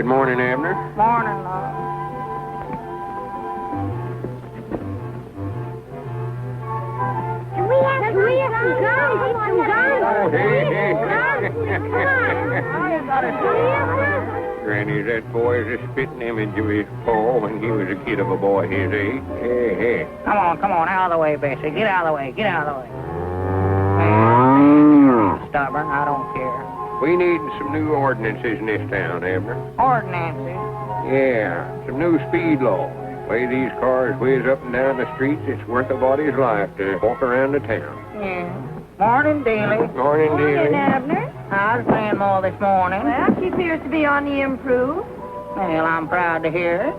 Good morning, Abner. Morning, Lauck. We have some guns. Granny, that boy is a spitting image of his pa when he was a kid of a boy his age. Hey. Come on, out of the way, Bessie. Get out of the way. Stubborn, I don't care. We need some new ordinances in this town, Abner. Ordinances. Yeah, some new speed law. The way these cars whiz up and down the streets, it's worth a body's life to walk around the town. Yeah. Morning, Dealey. Morning, Dealey. Abner. How's Grandma this morning? Well, she appears to be on the improve. Well, I'm proud to hear it.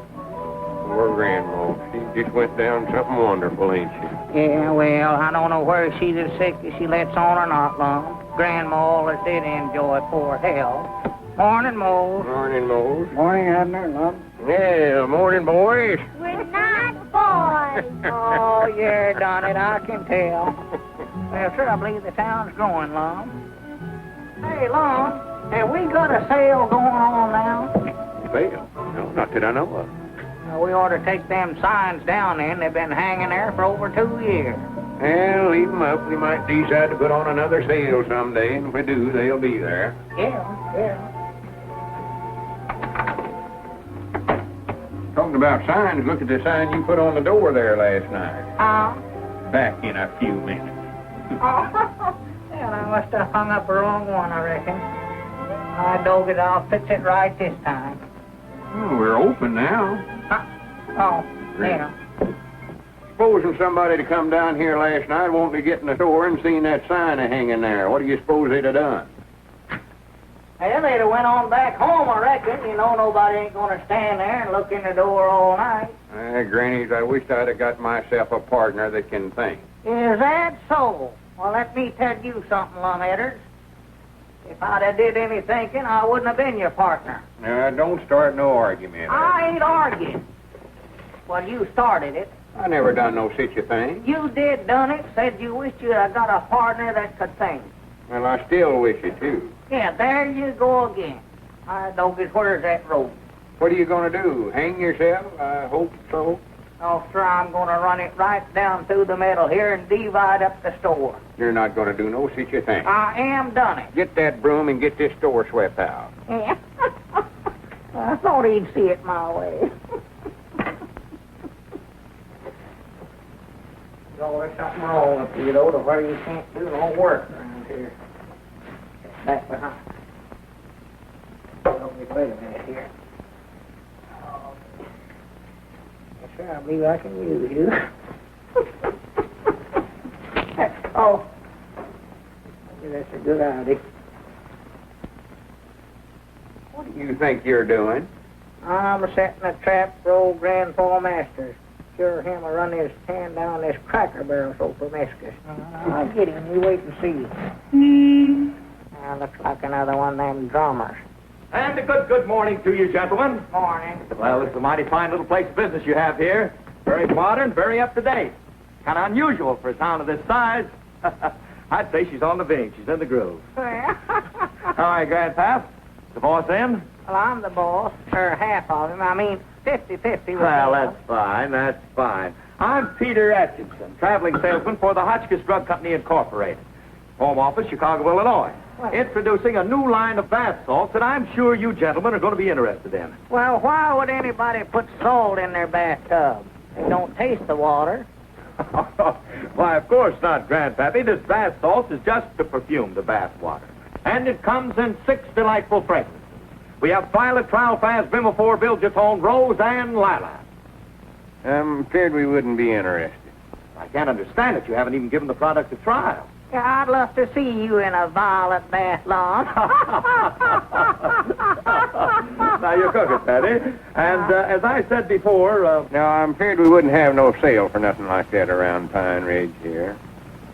Poor Grandma. She just went down something wonderful, ain't she? Yeah, well, I don't know whether she's as sick as she lets on or not, Lum. Grandma always did enjoy poor health. Morning, Mose. Morning, Mose. Morning, Abner, Lum. Yeah, morning, boys. We're not boys. Oh, yeah, done it, I can tell. Well, sir, I believe the town's growing, Lum. Hey, Lum, have we got a sale going on now? Sale? No, not that I know of. We ought to take them signs down then. They've been hanging there for over 2 years. Well, leave them up. We might decide to put on another sale someday, and if we do, they'll be there. Yeah. Talking about signs, look at the sign you put on the door there last night. Back in a few minutes. Well, I must have hung up the wrong one, I reckon. I dog it. I'll fix it right this time. Oh, we're open now. Oh, yeah. Supposing somebody to come down here last night wanting to get in the store and seen that sign hanging there. What do you suppose they'd have done? Well, they'd have went on back home, I reckon. You know, nobody ain't going to stand there and look in the door all night. Granny, I wished I'd have got myself a partner that can think. Is that so? Well, let me tell you something, Lumheaders. If I'd have did any thinking, I wouldn't have been your partner. Now, don't start no argument. I ain't arguing. Well, you started it. I never done no such a thing. You did done it. Said you wished you'd have got a partner that could think. Well, I still wish it, too. Yeah, there you go again. I don't get where's that rope. What are you going to do? Hang yourself? I hope so. Oh, sir, I'm going to run it right down through the middle here and divide up the store. You're not going to do no such a thing. I am done it. Get that broom and get this store swept out. Yeah. I thought he'd see it my way. Oh, there's something wrong with you, though, to where you can't do no work around here. Back behind. Oh, wait a minute here. Oh. Yes, sir, I believe I can use you. Oh. Maybe that's a good idea. What do you think you're doing? I'm setting a trap for old Grandpa Masters. Sure him will run his hand down this cracker barrel so promiscuous. I'll get him. You wait and see. Looks like another one of them drummers. And a good morning to you, gentlemen. Morning. Well, it's a mighty fine little place of business you have here. Very modern, very up-to-date. Kind of unusual for a town of this size. I'd say she's on the beam. She's in the groove. All right, Grandpap. The boss in? Well, I'm the boss, or half of him. I mean, 50-50. Well, that's fine. I'm Peter Atkinson, traveling salesman for the Hotchkiss Drug Company Incorporated. Home office, Chicago, Illinois. What? Introducing a new line of bath salts that I'm sure you gentlemen are going to be interested in. Well, why would anybody put salt in their bathtub? They don't taste the water. Why, of course not, Grandpappy. This bath salt is just to perfume the bath water. And it comes in 6 delightful fragrances. We have violet, trowelfast, bimophore, bilgetone, rose, and lilac. I'm afraid we wouldn't be interested. I can't understand it. You haven't even given the product a trial. Yeah, I'd love to see you in a violet bath lawn. Now, you're cooking, Patty. And as I said before... No, I'm afraid we wouldn't have no sale for nothing like that around Pine Ridge here.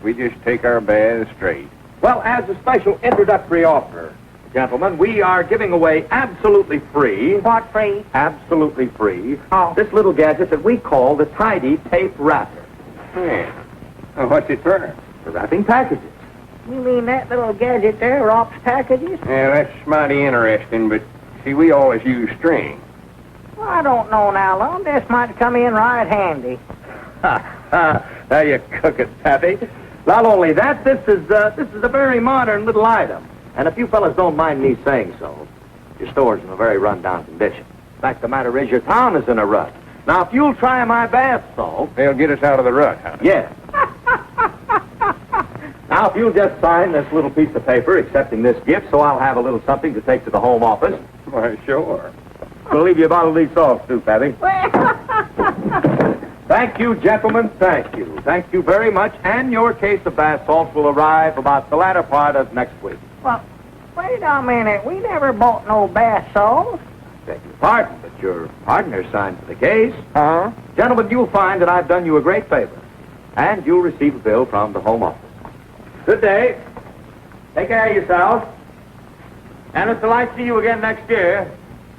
We just take our baths straight. Well, as a special introductory offer, gentlemen, we are giving away absolutely free... What free? Absolutely free. Oh. This little gadget that we call the Tidy Tape Wrapper. Yeah. Well, what's it for? For wrapping packages. You mean that little gadget there wraps packages? Yeah, that's mighty interesting, but See, we always use string. Well, I don't know now, Lum. This might come in right handy. There you cook it, Pappy. Not only that, this is a very modern little item. And if you fellas don't mind me saying so, your store's in a very run-down condition. In fact, the matter is your town is in a rut. Now, if you'll try my bath salt... They'll get us out of the rut, huh? Yes. Now, if you'll just sign this little piece of paper accepting this gift, so I'll have a little something to take to the home office. Why, sure. We'll leave you a bottle of these salts, too, Pappy. Thank you, gentlemen. Thank you. Thank you very much. And your case of bath salts will arrive about the latter part of next week. Well, wait a minute. We never bought no bath salts. Beg your pardon, but your partner signed for the case. Huh? Gentlemen, you'll find that I've done you a great favor. And you'll receive a bill from the home office. Good day. Take care of yourselves. And until I see you again next year,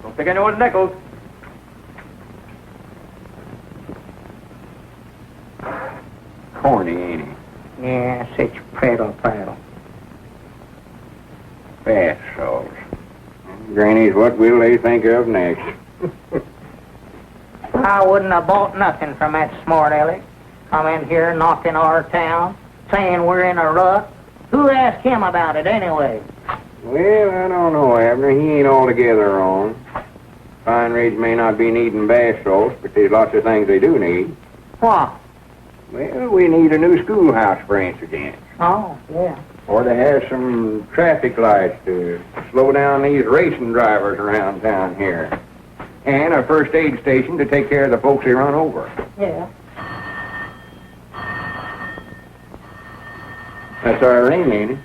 don't take any more nickels. Corny, ain't he? Yeah, such prattle. Bath salts. Grannies, what will they think of next? I wouldn't have bought nothing from that smart aleck. Come in here knocking our town, saying we're in a rut. Who asked him about it anyway? Well, I don't know, Abner. He ain't altogether wrong. Pine Ridge may not be needing bath salts, but there's lots of things they do need. What? Well, we need a new schoolhouse, for instance. Oh, yeah. Or to have some traffic lights to slow down these racing drivers around town here. And a first aid station to take care of the folks they run over. Yeah. That's our ring, ain't it?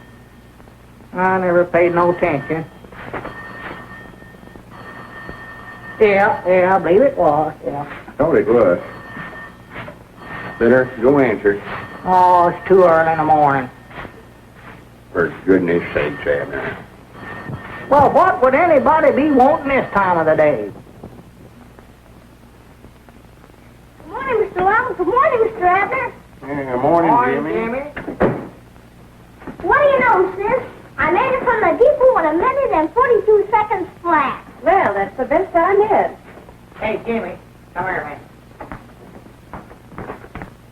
I never paid no attention. Yeah, I believe it was, yeah. Thought it was. Better go answer. Oh, it's too early in the morning. For goodness sakes, Abner. Well, what would anybody be wanting this time of the day? Good morning, Mr. Lauck. Good morning, Mr. Abner. Yeah, morning, Jimmy. What do you know, sis? I made it from the depot in 1:42 seconds flat. Well, that's the best time yet. Hey, Jimmy, come here, man.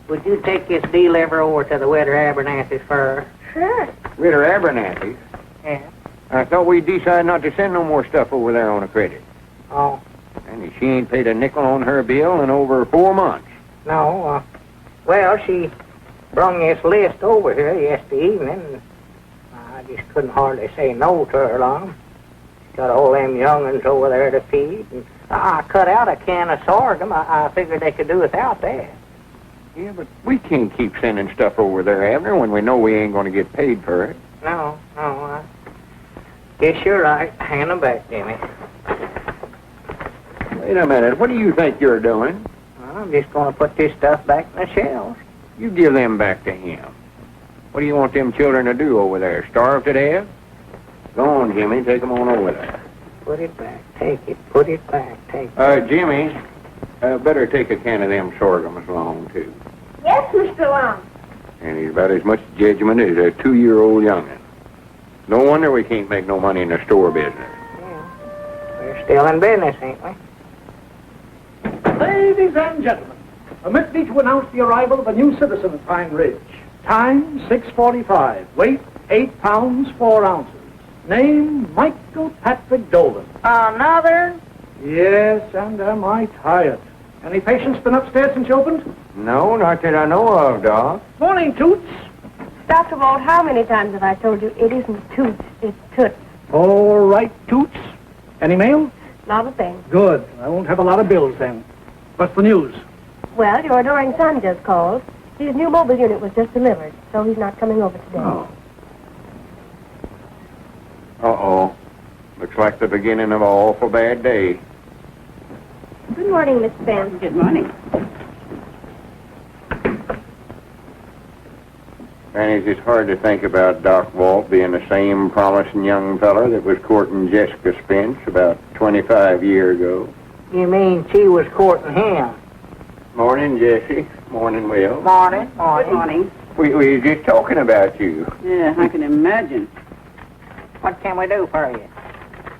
Would you take this deliver over to the Widow Abernathy's first? Sure. Widow Abernathy. Yeah. I thought we'd decide not to send no more stuff over there on a credit. Oh, And she ain't paid a nickel on her bill in over 4 months. no, well, she brung this list over here yesterday evening. I just couldn't hardly say no to her long. Got all them young'uns over there to feed. And I cut out a can of sorghum. I figured they could do without that. Yeah, but we can't keep sending stuff over there, Abner, when we know we ain't going to get paid for it. No, I guess you're right. Hand them back, Jimmy. Wait a minute. What do you think you're doing? I'm just going to put this stuff back in the shelves. You give them back to him. What do you want them children to do over there? Starve to death? Go on, Jimmy. Take them on over there. Put it back. Take it. Put it back. Take it. Jimmy, better take a can of them sorghums along, too. Yes, Mr. Lauck. And he's about as much judgment as a 2-year-old young'un. No wonder we can't make no money in the store business. Yeah. We're still in business, ain't we? Ladies and gentlemen, permit me to announce the arrival of a new citizen at Pine Ridge. Time, 6:45. Weight, 8 pounds, 4 ounces. Name, Michael Patrick Dolan. Another? Yes, and am I tired. Any patients been upstairs since you opened? No, not that I know of, Doc. Morning, Toots. Dr. Walt, how many times have I told you it isn't Toots, it's Toots? All right, Toots. Any mail? Not a thing. Good. I won't have a lot of bills then. What's the news? Well, your adoring son just called. His new mobile unit was just delivered, so he's not coming over today. Oh. Uh-oh. Looks like the beginning of an awful bad day. Good morning, Miss Benz. Good morning. And it's hard to think about Doc Walt being the same promising young feller that was courting Jessica Spence about 25 years ago. You mean she was courting him? Morning, Jessie. Morning, Will. Morning. Good morning. We were just talking about you. Yeah, I can imagine. What can we do for you?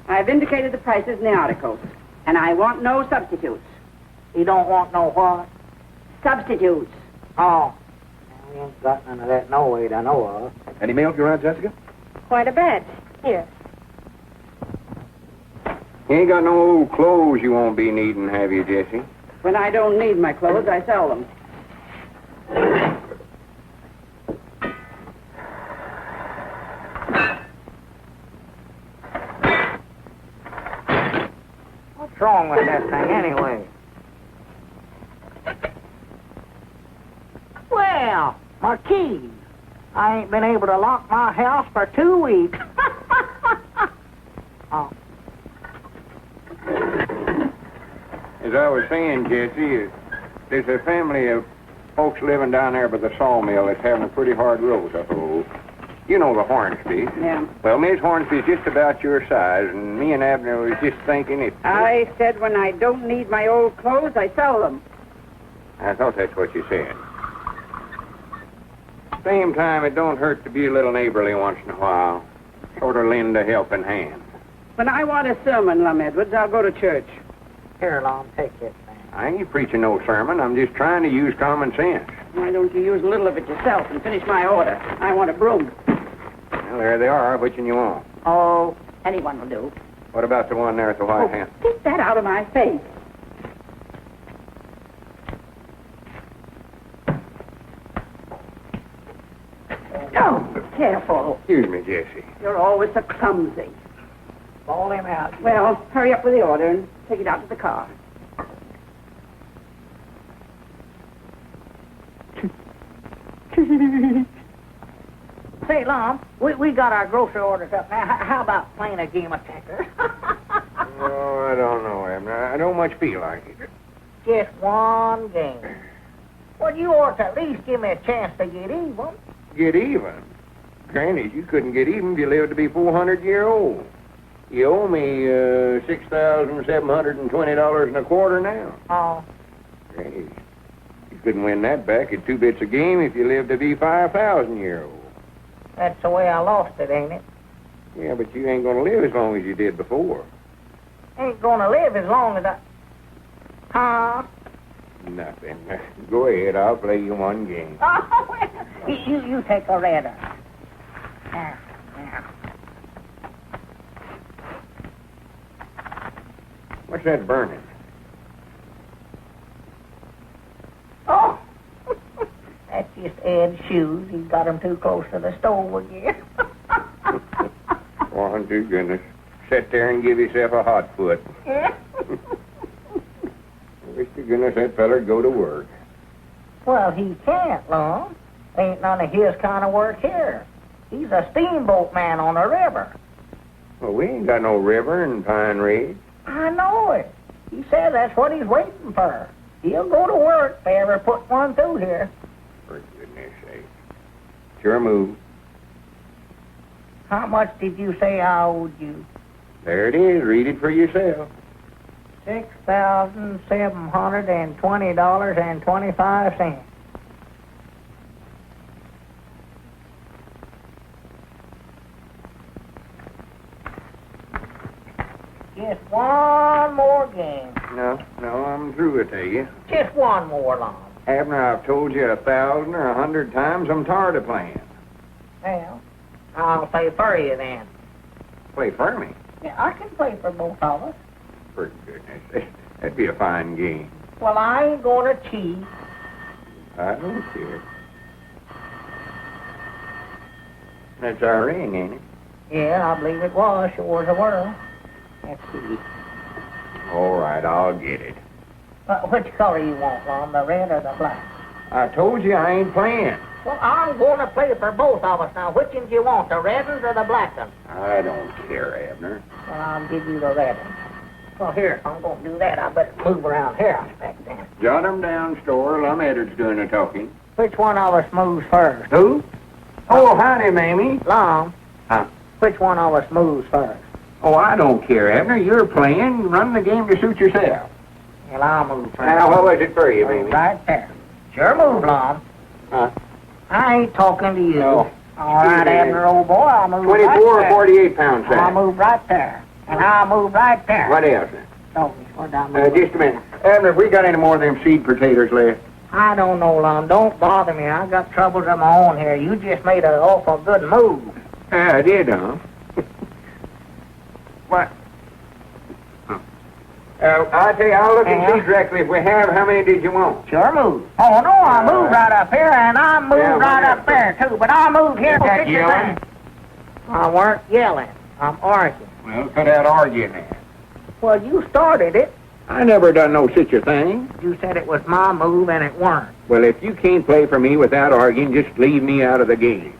I've indicated the prices in the articles, and I want no substitutes. You don't want no what? Substitutes. Oh. We ain't got none of that no way I know of. Any milk around, Jessica? Quite a bit. Here. You ain't got no old clothes you won't be needing, have you, Jessie? When I don't need my clothes, I sell them. What's wrong with that thing anyway? Well, my keys. I ain't been able to lock my house for 2 weeks. Oh. As I was saying, Jesse, there's a family of folks living down there by the sawmill that's having a pretty hard road, I suppose. You know the Hornsby. Yeah. Well, Miss Hornsby's just about your size, and me and Abner was just thinking if... I said when I don't need my old clothes, I sell them. I thought that's what you said. Same time, it don't hurt to be a little neighborly once in a while. Sort of lend a helping hand. When I want a sermon, Lum Edwards, I'll go to church. Here, Lon, take this thing. I ain't preaching no sermon. I'm just trying to use common sense. Why don't you use a little of it yourself and finish my order? I want a broom. Well, there they are. Which one you want? Oh, anyone will do. What about the one there at the White House? Get that out of my face. Oh, careful. Excuse me, Jesse. You're always so clumsy. Ball him out. Well, hurry up with the order and take it out to the car. Say, Lon, we got our grocery orders up now. How about playing a game of checkers? No, I don't know, Abner. I don't much feel like it. Just one game. Well, you ought to at least give me a chance to get even. Get even? Granny, you couldn't get even if you lived to be 400 years old. You owe me $6,720 and a quarter now. Oh. Granny, you couldn't win that back at 2 bits a game if you lived to be 5,000 years old. That's the way I lost it, ain't it? Yeah, but you ain't gonna live as long as you did before. Ain't gonna live as long as I... Huh? Nothing. Go ahead, I'll play you one game. Oh, well, you take a red one. Now. What's that burning? Oh! That's just Ed's shoes. He's got them too close to the stove again. Oh, dear goodness. Sit there and give yourself a hot foot. Yeah. Wish to goodness that feller'd go to work. Well, he can't, Lon. Ain't none of his kind of work here. He's a steamboat man on the river. Well, we ain't got no river in Pine Ridge. I know it. He said that's what he's waiting for. He'll go to work if they ever put one through here. For goodness sake. Sure move. How much did you say I owed you? There it is. Read it for yourself. $6,720.25. Just one more game. No, I'm through, I tell you. Just one more, Lon. Abner, I've told you 1,000 or 100 times I'm tired of playing. Well, I'll play for you then. Play for me. Yeah, I can play for both of us. For goodness sake. That'd be a fine game. Well, I ain't gonna cheat. I don't care. That's our ring, ain't it? Yeah, I believe it was. Sure as the world. Let's see. All right, I'll get it. Which color you want, Lon, the red or the black? I told you I ain't playing. Well, I'm going to play for both of us now. Which ones you want, the red ones or the black ones? I don't care, Abner. Well, I'll give you the red ones. Well, here, if I'm going to do that, I better move around here, I expect then. Jot 'em down, store. Lum Edwards doing the talking. Which one of us moves first? Who? Oh, howdy, Mamie. Lon. Huh? Which one of us moves first? Oh, I don't care, Abner. You're playing. Run the game to suit yourself. Well, I'll move first. Now, what was it for you, Move Mamie? right there. Sure move, Lon. Huh? I ain't talking to you. No. All right, Abner, old boy, I'll move 24 right or there. 48 pounds, I'll sir. move right there. And I'll move right there. What else? Oh, where'd I move? Just a minute. Abner, have we got any more of them seed potatoes left? I don't know, Lon. Don't bother me. I got troubles of my own here. You just made an awful good move. I did, huh? What? I'll tell you, I'll look and see directly if we have. How many did you want? Sure move. Oh, no, I moved right up here, and I moved right up there, too. But I moved here. That yelling? I weren't yelling. I'm arguing. Well, cut out arguing then. Well, you started it. I never done no such a thing. You said it was my move, and it weren't. Well, if you can't play for me without arguing, just leave me out of the game.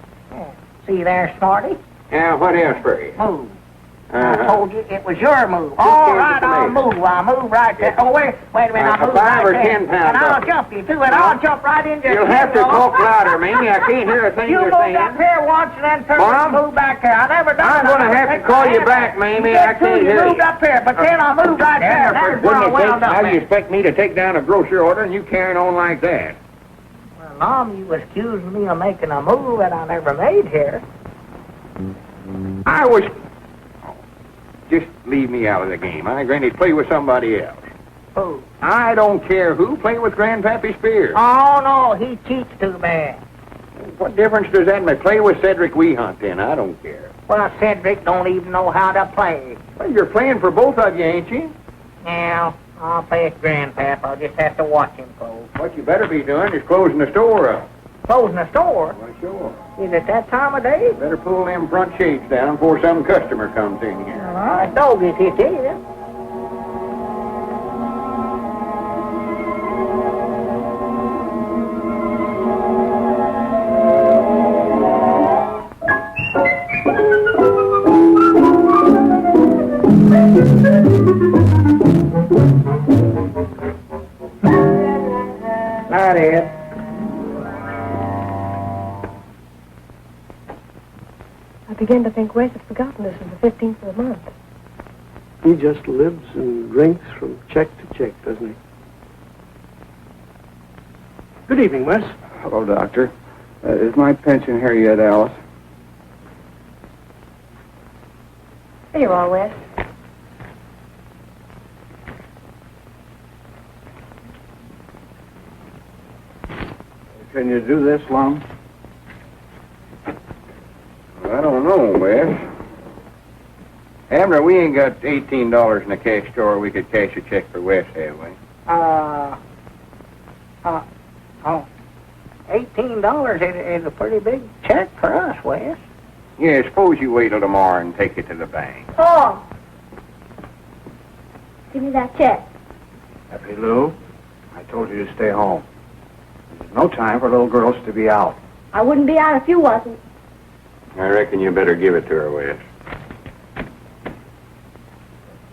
See there, Smarty? Now, what else for you? Move. I told you it was your move. All right, I'll move. I'll move right there. Oh, wait a minute. I'll move 5 or right 10 there. pounds. And I'll jump you, too, and I'll jump right in there. You'll have to talk louder, Mamie. I can't hear a thing You you're moved saying. up here once and then turned Mom? and moved back there. I never done I'm that. going to have to call you back, Mamie. I can't You hear you. moved up here, but then I moved right there. That's where I wound up How do you at. expect me to take down a grocery order and you carrying on like that? Well, Mom, you was accusing me of making a move that I never made here. I was... Just leave me out of the game. I Granny, play with somebody else. Who? I don't care who. Play with Grandpappy Spears. Oh, no, he cheats too bad. What difference does that make? Play with Cedric Weeunt then. I don't care. Well, Cedric don't even know how to play. Well, you're playing for both of you, ain't you? Now, I'll play with Grandpap. I'll just have to watch him close. What you better be doing is closing the store up. Closing the store? Well, sure. Is it that time of day? Better pull them front shades down before some customer comes in here. All right, dog is it is. That is. I begin to think Wes had forgotten this is the 15th of the month. He just lives and drinks from check to check, doesn't he? Good evening, Wes. Hello, Doctor. Is my pension here yet, Alice? Here you are, Wes. Can you do this, Lum? I don't know, Wes. Abner, we ain't got $18 in the cash drawer. We could cash a check for Wes, have we? $18 is a pretty big check for us, Wes. Yeah, suppose you wait till tomorrow and take it to the bank. Oh. Give me that check. Effie Lou, I told you to stay home. There's no time for little girls to be out. I wouldn't be out if you wasn't. I reckon you better give it to her, Wes.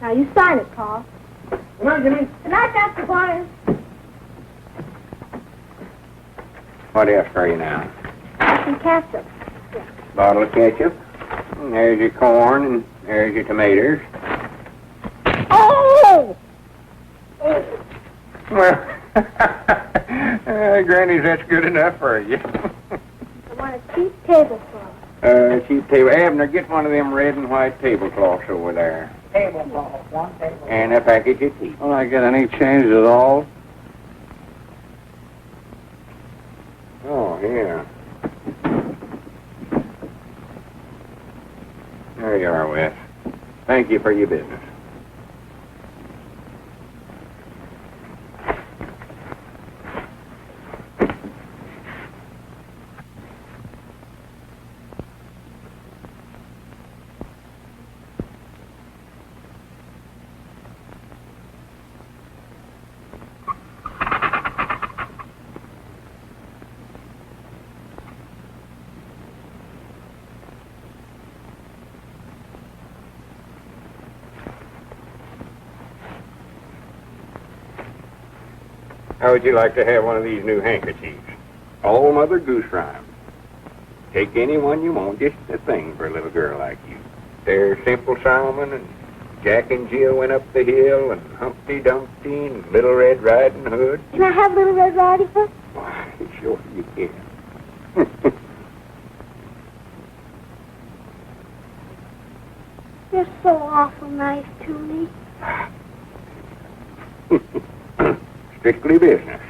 Now, you sign it, Paul. Good night, Jimmy. Good night, Dr. Corners. What else for you now? Some ketchup. Bottle of ketchup. And there's your corn, and there's your tomatoes. Oh! Well, Granny, that's good enough for you. I want a cheap tablecloth. Cheap table. Abner, get one of them red and white tablecloths over there. Tablecloth, one tablecloth. And a package of tea. Will I get any change at all? Oh, yeah. There you are, Wes. Thank you for your business. How would you like to have one of these new handkerchiefs? All Mother Goose rhymes. Take any one you want, just a thing for a little girl like you. There's Simple Simon, and Jack and Jill went up the hill, and Humpty Dumpty, and Little Red Riding Hood. Can I have Little Red Riding Hood? Why, sure you can. You're so awful nice to me. Strictly business.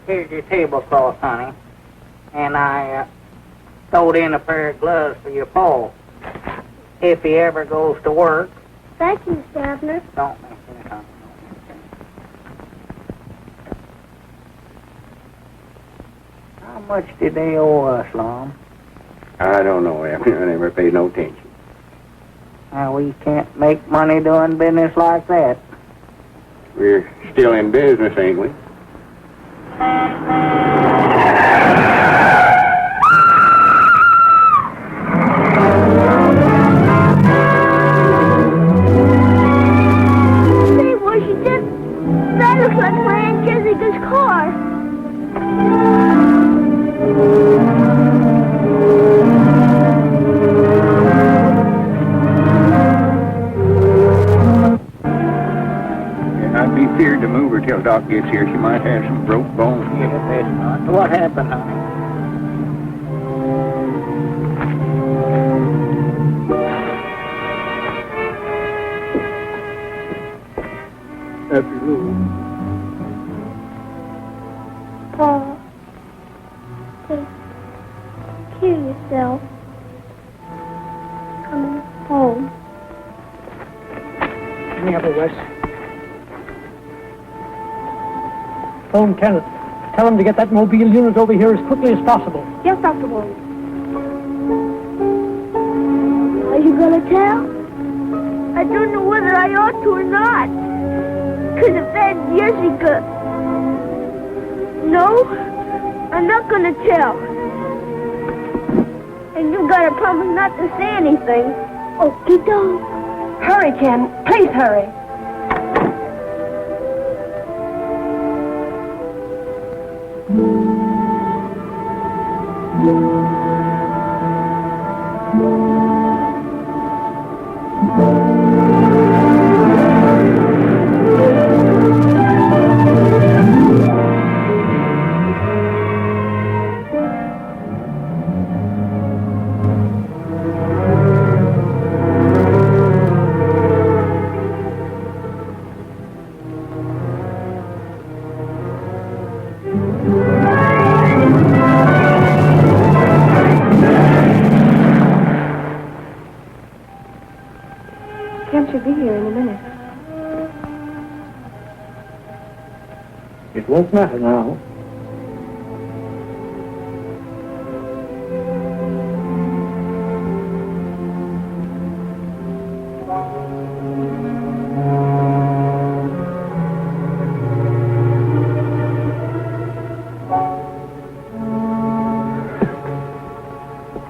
Here's your tablecloth, honey. And I throwed in a pair of gloves for your pa. If he ever goes to work. Thank you, Mr. Abner. Don't mention it, honey. How much did they owe us, Lom? I don't know, Abner. I never paid no attention. Now, we can't make money doing business like that. We're still in business, ain't we? Say, Washington, that looks like my Aunt Jessica's car. I'd be feared to move her till Doc gets here. She might have some broke bones. Yeah, that's not. What happened, honey? Effie Lou. Paul, take care of yourself. Coming home. Come here, Wes. Phone Kenneth. Tell him to get that mobile unit over here as quickly as possible. Yes, Dr. Williams. Are you gonna tell? I don't know whether I ought to or not. 'Cause if that's Jessica... No, I'm not gonna tell. And you gotta promise not to say anything. Okie doke. Hurry, Ken. Please hurry. Ken should be here in a minute. It won't matter now.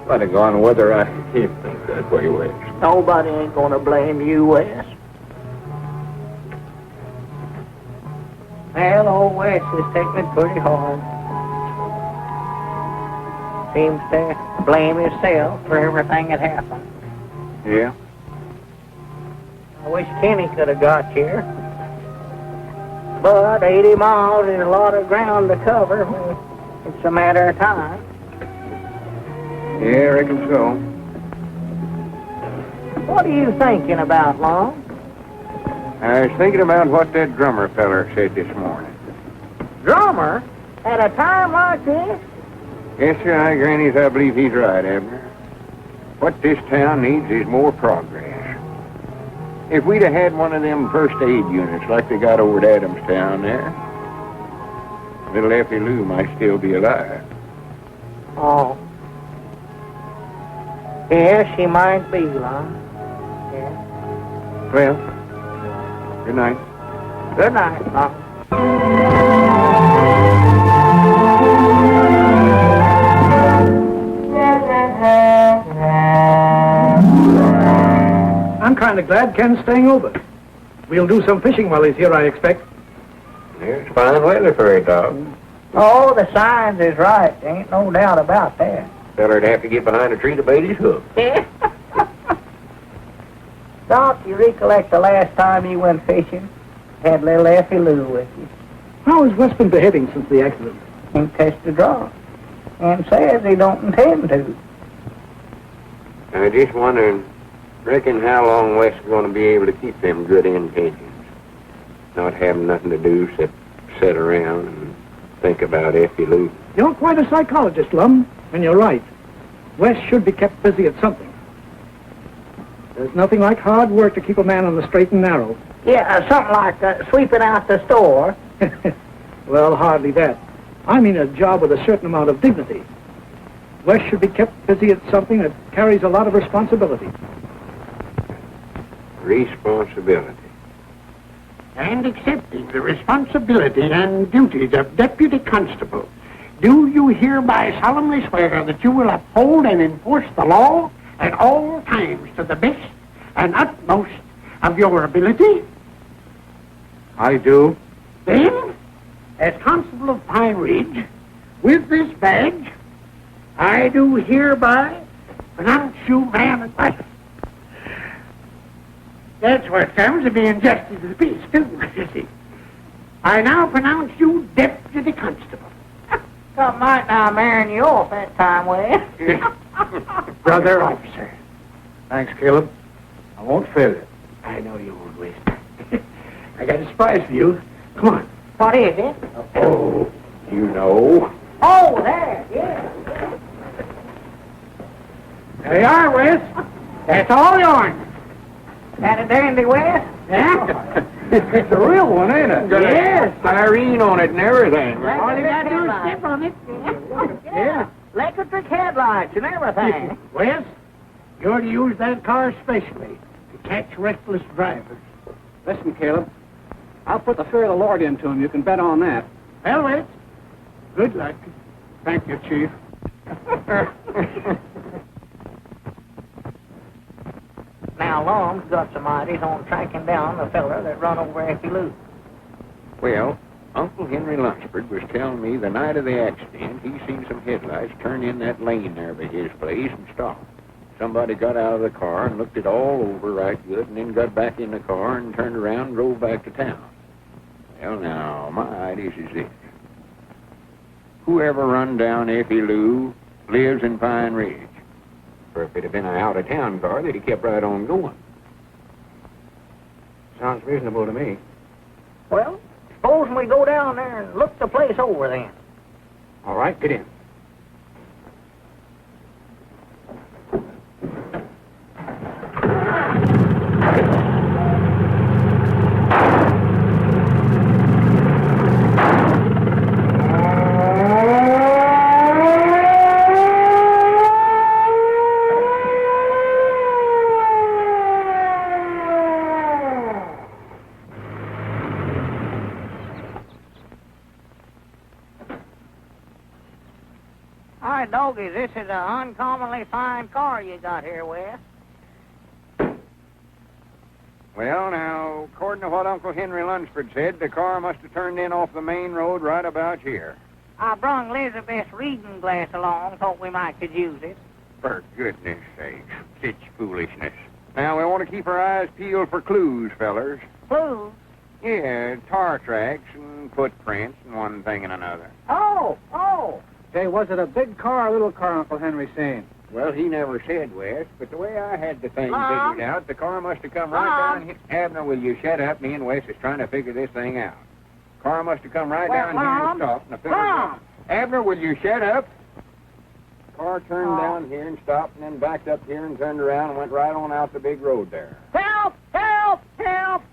Might have gone whether I did think that way, Wes. Nobody ain't gonna blame you, Wes. Well, old Wes is taking it pretty hard. Seems to blame himself for everything that happened. Yeah? I wish Kenny could have got here. But 80 miles is a lot of ground to cover. It's a matter of time. Yeah, I reckon so. What are you thinking about, Long? I was thinking about what that drummer feller said this morning. Drummer? At a time like this? Yes, sir, Grannies, I believe he's right, Abner. What this town needs is more progress. If we'd have had one of them first aid units like they got over at Adamstown there, little Effie Lou might still be alive. Oh. Yeah, she might be, Long. Yeah. Well, good night. Good night, Long. I'm kind of glad Ken's staying over. We'll do some fishing while he's here, I expect. There's fine weather for it, Doc. Oh, the signs is right. There ain't no doubt about that. Feller'd have to get behind a tree to bait his hook. Yeah. Doc, you recollect the last time you went fishing? Had little Effie Lou with you. How has Wes been behaving since the accident? Can't catch the draw. And says he don't intend to. I just wondering, reckon how long Wes is going to be able to keep them good intentions? Not having nothing to do except sit around and think about Effie Lou. You're quite a psychologist, Lum, and you're right. Wes should be kept busy at something. There's nothing like hard work to keep a man on the straight and narrow. Yeah, something like sweeping out the store. Well, hardly that. I mean a job with a certain amount of dignity. Wes should be kept busy at something that carries a lot of responsibility. Responsibility. And accepting the responsibility and duties of Deputy Constable, do you hereby solemnly swear that you will uphold and enforce the law at all times to the best and utmost of your ability? I do. Then, as Constable of Pine Ridge, with this badge, I do hereby pronounce you man and wife. That's what comes of being justice of the peace, too, you see. I now pronounce you Deputy Constable. Something might now marrying you off that time, Wes. Brother officer. Thanks, Caleb. I won't fail you. I know you won't waste. I got a surprise for you. Come on. What is it? Oh, you know. Oh, there, yeah. There you are, Wes. That's all yours. That a dandy, Wes? Yeah? It's a real one, ain't it? Yes. Siren on it and everything. All you got to do is step on it. Yeah. Electric headlights and everything. Wes, you're to use that car specially to catch reckless drivers. Listen, Caleb. I'll put the fear of the Lord into him. You can bet on that. Well, Wes, good luck. Thank you, Chief. Now, Long's got some ideas on tracking down the feller that run over Effie Lou. Well, Uncle Henry Lunsford was telling me the night of the accident he seen some headlights turn in that lane there by his place and stop. Somebody got out of the car and looked it all over right good and then got back in the car and turned around and drove back to town. Well, now, my ideas is this. Whoever run down Effie Lou lives in Pine Ridge. For if it had been an out-of-town car, they'd have kept right on going. Sounds reasonable to me. Well, supposing we go down there and look the place over then. All right, get in. Hi, doggies, this is an uncommonly fine car you got here, Wes. Well, now, according to what Uncle Henry Lunsford said, the car must have turned in off the main road right about here. I brung Elizabeth's reading glass along, thought we might could use it. For goodness sakes, such foolishness. Now, we want to keep our eyes peeled for clues, fellers. Clues? Yeah, tar tracks and footprints and one thing and another. Oh. Say, was it a big car or a little car, Uncle Henry saying? Well, he never said, Wes, but the way I had the thing Mom? figured out, the car must have come right Mom? down here. Abner, will you shut up? Me and Wes is trying to figure this thing out. Car must have come right Well, down here and Mom? stopped. And the fellas Mom? Abner, will you shut up? Car turned Oh. down here and stopped and then backed up here and turned around and went right on out the big road there. Help!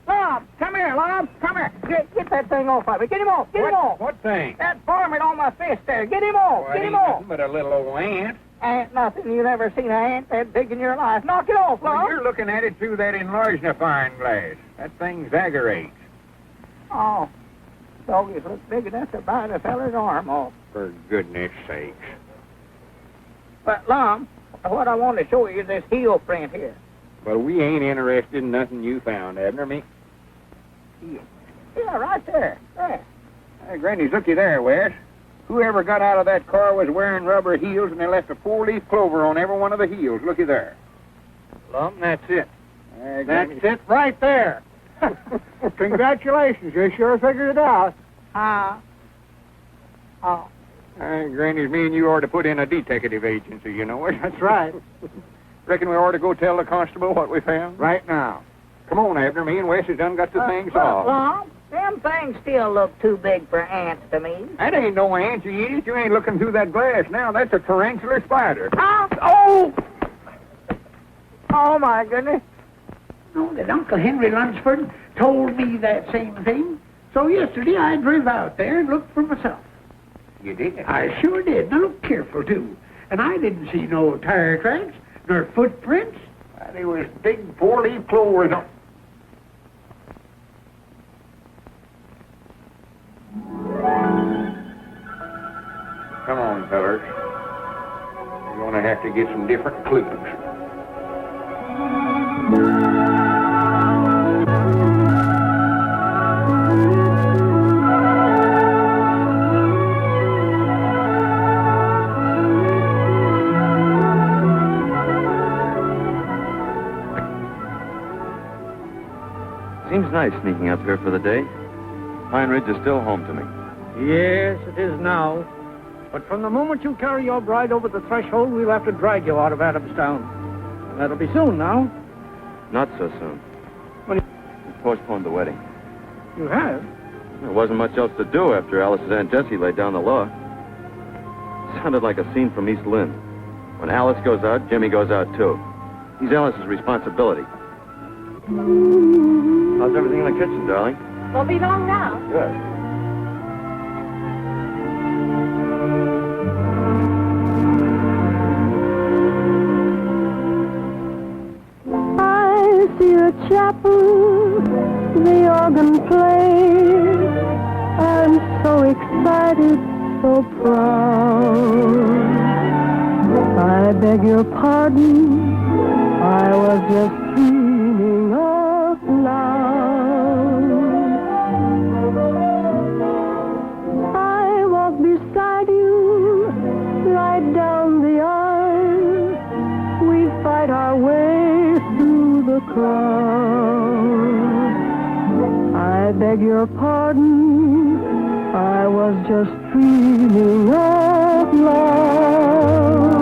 Lob, come here, Lob, come here. Get that thing off of me. Get him off, him off. What thing? That varmint on my fist there. Get him off, Why, get it him ain't off. nothing but a little old ant. Ain't nothing. You never seen an ant that big in your life. Knock it off, Well, Lob. you're looking at it through that enlarged magnifying glass. That thing's aggravates. Oh, doggies look big enough to bite a feller's arm off. For goodness sakes. But, Lum, what I want to show you is this heel print here. Well, we ain't interested in nothing you found, Abner. Me. Yeah, right there. There. Hey, Granny's looky there, Wes. Whoever got out of that car was wearing rubber heels, and they left a 4-leaf clover on every one of the heels. Looky there. Lum, that's it. Hey, That's Granny. it right there. Congratulations, you sure figured it out. Oh. Granny's me and you ought to put in a detective agency, you know it. That's right. Reckon we ought to go tell the constable what we found? Right now. Come on, Abner. Me and Wes has done got the things solved. Well, them things still look too big for ants to me. That ain't no ant, you idiot. You ain't looking through that glass now. That's a tarantula spider. Huh? Oh! Oh, my goodness. No, that Uncle Henry Lunsford told me that same thing. So yesterday I drove out there and looked for myself. You did? I sure did. And I looked careful, too. And I didn't see no tire tracks, nor footprints. They was big four-leaf clovers on... Come on, fellers. You're going to have to get some different clues. Seems nice sneaking up here for the day. Pine Ridge is still home to me. Yes, it is now. But from the moment you carry your bride over the threshold, we'll have to drag you out of Adamstown. That'll be soon now. Not so soon. When We postponed the wedding. you have? There wasn't much else to do after Alice's Aunt Jessie laid down the law. Sounded like a scene from East Lynne. When Alice goes out, Jimmy goes out too. He's Alice's responsibility. How's everything in the kitchen, darling? Won't be long now. Good. I see a chapel, the organ plays. I'm so excited, so proud. I beg your pardon, I was just dreaming out loud. I walk beside you, right down the aisle. We fight our way through the crowd. I beg your pardon, I was just dreaming out loud.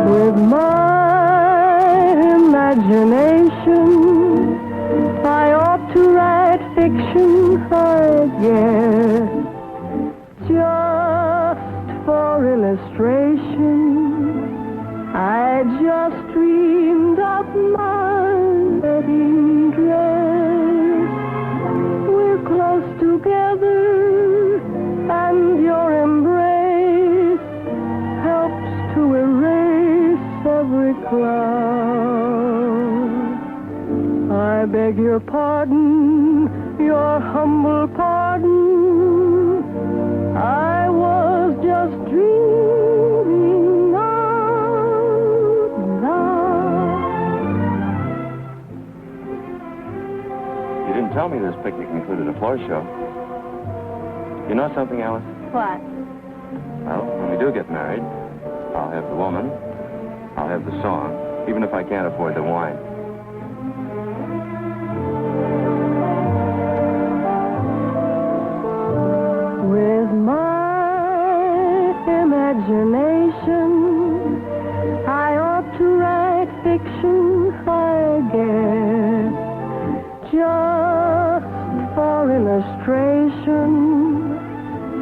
With my imagination, I ought to write fiction, I guess. Just for illustration, I just dreamed of my wedding dress. We're close together, and your embrace helps to erase every cloud. I beg your pardon, your humble pardon. I was just dreaming out loud. You didn't tell me this picnic included a floor show. You know something, Alice? What? Well, when we do get married, I'll have the woman, I'll have the song, even if I can't afford the wine. With my imagination, I ought to write fiction, I guess. Just for illustration,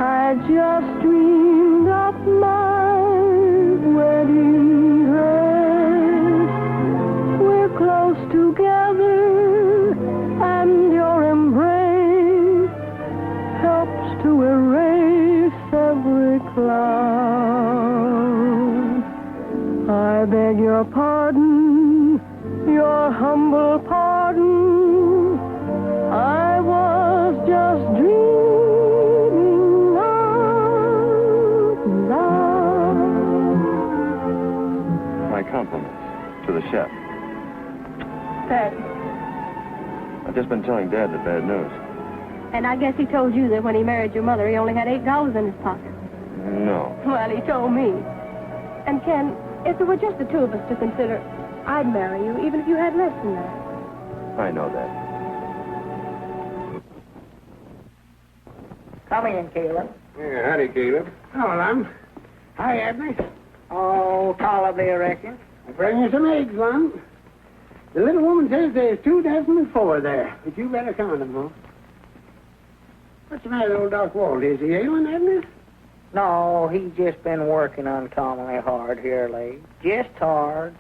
I just dreamed of my wedding dress. We're close together, and your embrace helps to erase every cloud. I beg your pardon, your humble pardon. I was just dreaming out loud. My compliments to the chef. Thanks. I've just been telling Dad the bad news. And I guess he told you that when he married your mother, he only had $8 in his pocket. No. Well, he told me. And Ken, if there were just the two of us to consider, I'd marry you, even if you had less than that. I know that. Come in, Caleb. Yeah, howdy, Caleb. Hello, Lum. Hi, Abner. Oh, tolerably, I reckon. I bring you some eggs, Lum. The little woman says there's 2,004 there, but you better count them, huh? What's the matter with old Doc Walt? Is he ailing, Abner? No, he's just been working uncommonly hard here lately. Just hard.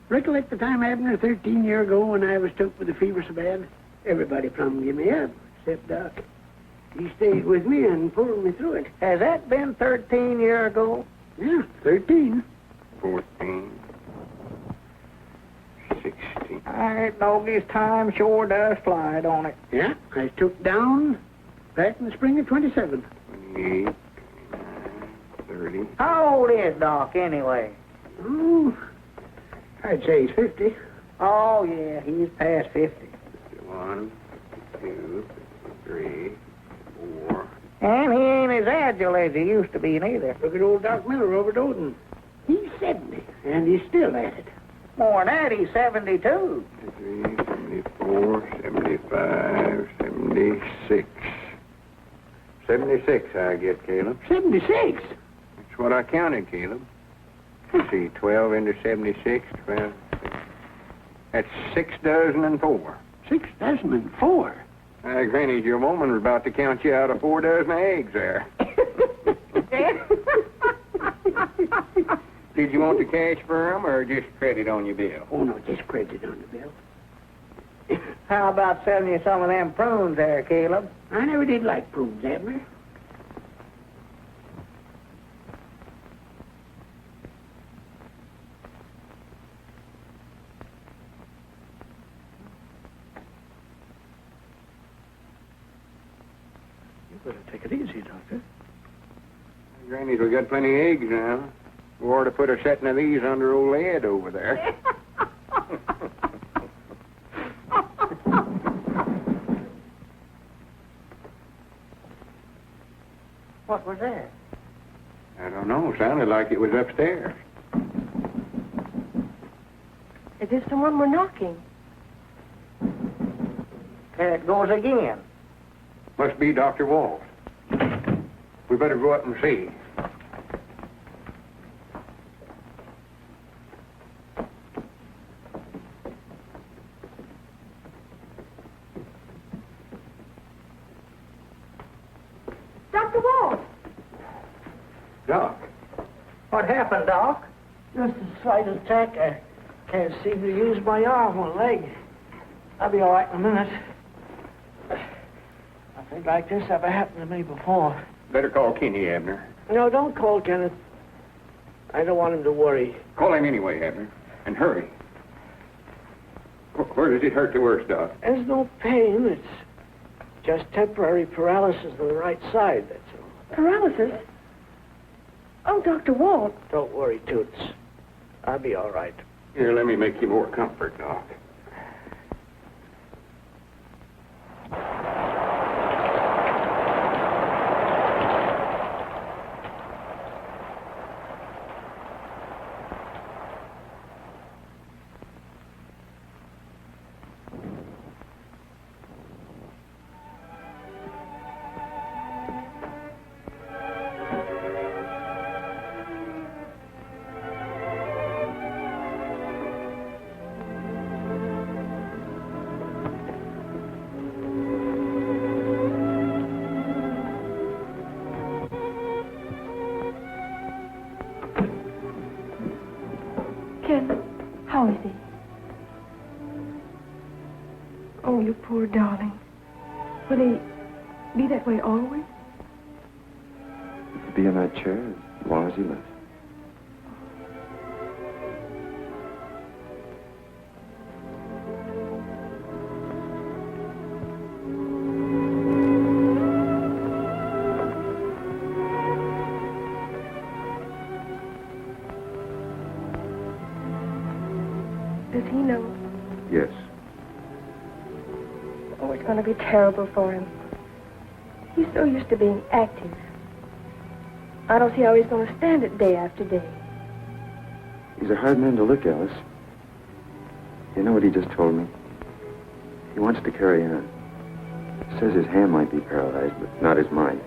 Recollect the time, Abner, 13 years ago when I was took with the fever so bad? Everybody plumb give me up, except Doc. He stayed with me and pulled me through it. Has that been 13 years ago? Yeah, 13. 14. 16. I know this time sure does fly, don't it? Yeah, I took down back in the spring of 27. 28. 30. How old is Doc, anyway? Oh, I'd say he's 50. Oh, yeah, he's past 50. 51, 52, 53, 4. And he ain't as agile as he used to be, neither. Look at old Doc Miller over at Odin. He's 70, and he's still at it. More than that, he's 72. 73, 74, 75, 76. 76, I get, Caleb. 76? That's what I counted, Caleb. Let's see, 12 into 76, 12. That's 6,004. 6,004? Granny, your woman was about to count you out of 4 dozen eggs there. Did you want the cash for them or just credit on your bill? Oh, no, just credit on the bill. How about selling you some of them prunes there, Caleb? I never did like prunes, Abner. You better take it easy, Doctor. Granny's, we got plenty of eggs now. We ought to put a setting of these under old Ed over there. What was that? I don't know. Sounded like it was upstairs. Is this someone we're knocking? There it goes again. Must be Dr. Walt. We better go up and see. Dr. Walt! Doc. What happened, Doc? Just a slight attack. I can't seem to use my arm or leg. I'll be all right in a minute. Nothing like this ever happened to me before. Better call Kenny, Abner. No, don't call Kenneth. I don't want him to worry. Call him anyway, Abner. And hurry. Where does it hurt the worst, Doc? There's no pain. It's just temporary paralysis on the right side, that's all. Paralysis? Oh, Dr. Walt. Don't worry, Toots. I'll be all right. Here, let me make you more comfort, Doc. Ken, how is he? Oh, you poor darling. Will he be that way always? He'll be in that chair as long as he lives. Does he know? Yes. Oh, it's going to be terrible for him. He's so used to being active. I don't see how he's going to stand it day after day. He's a hard man to look, Alice. You know what he just told me? He wants to carry on. Says his hand might be paralyzed, but not his mind.